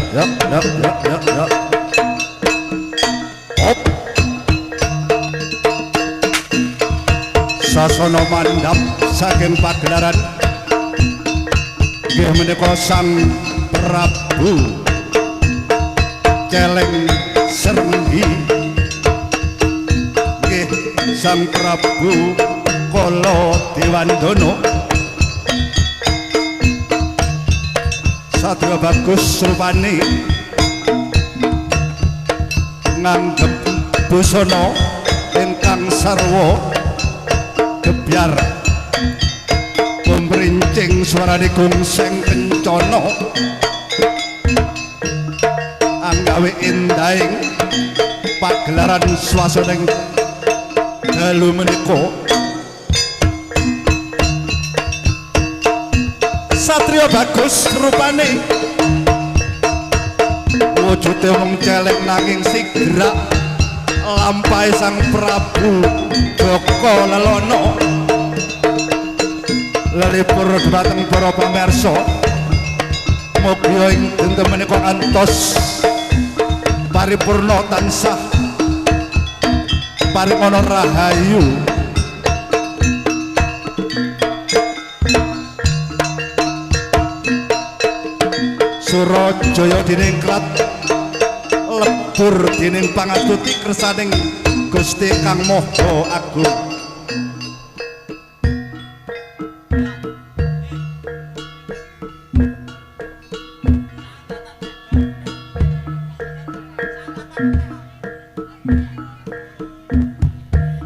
Op. Sasana mandhap saking pagelaran nggih menika Sang Prabu Celeng Serenggi nggih Sang Prabu Kala Dewandana Satria bagus rupane nganggep busana ingkang sarwa gebyar pemrincing suarane gongseng kencana anggawe endahing pagelaran swasaning dalu menika Satria bagus rupane wujude wong celeng nanging sigrak lampahe Sang Prabu Jaka Lelana lelipur dhateng para pamirsa mugia ing dinten menika antos paripurna tansah paringana rahayu Surajaya diningkrat lebur dening pangastuti kersaning Gusti Kang Maha Agung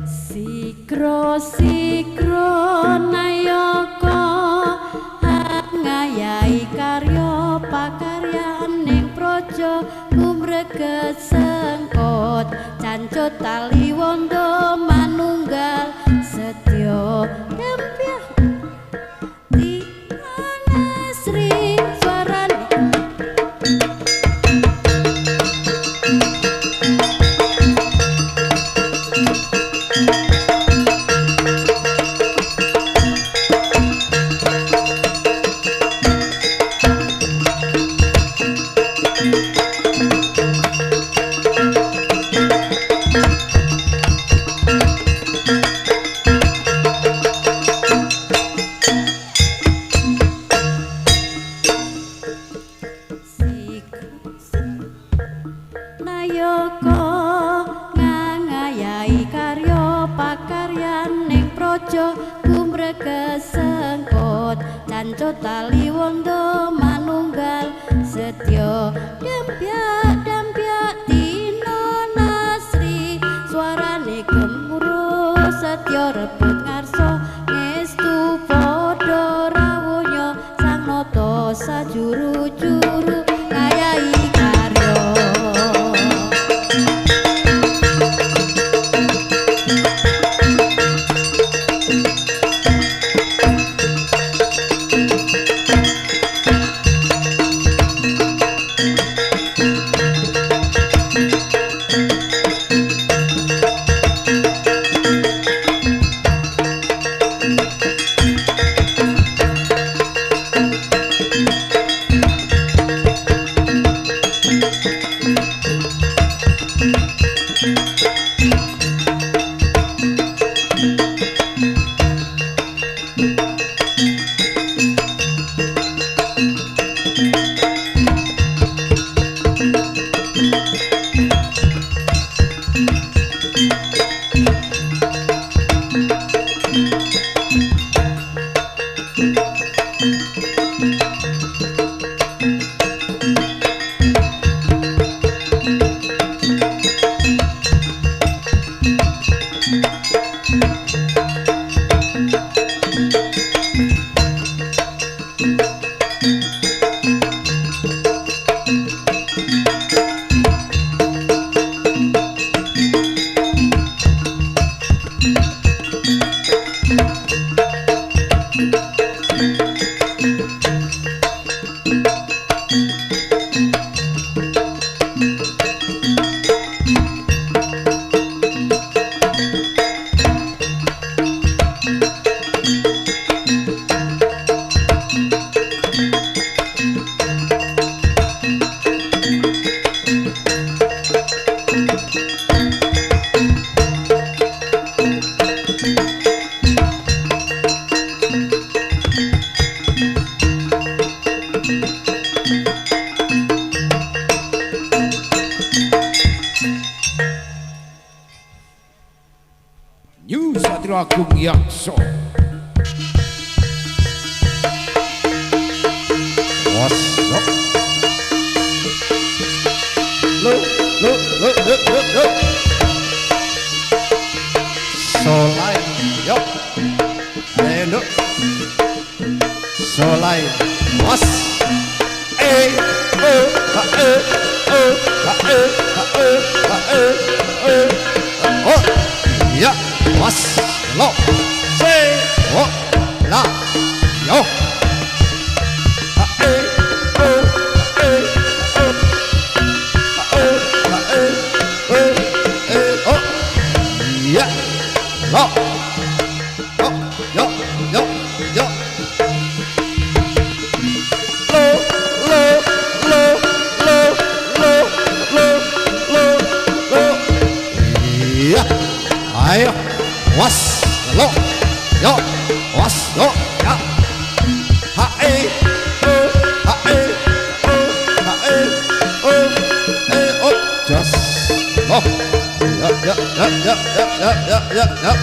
Sikro sikro nayaka ngayahi karya pakaryan ning praja kumreget sengkot cancut tali wanda manunggal setya dempya di Sri Swarani Nayaka ngayahi karya pakaryan ning praja kumreget sengkot cancut tali wanda manunggal setya dampyak dina nasri swarane gemuruh setya rebut ngarsa ngestu padha rawuhnya sang nata sajuru-juru ngayahi karya Sira Agung Yaksa. Was yok. Lo Solai yok. Eno Solai was oh ya was lo se wo la yo ya lo yo yo yo ayo was lo yo was lo ya ha e o ha e o ha e o just lo ya ya ya ya ya ya ya ya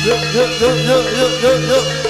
ya ya ya ya ya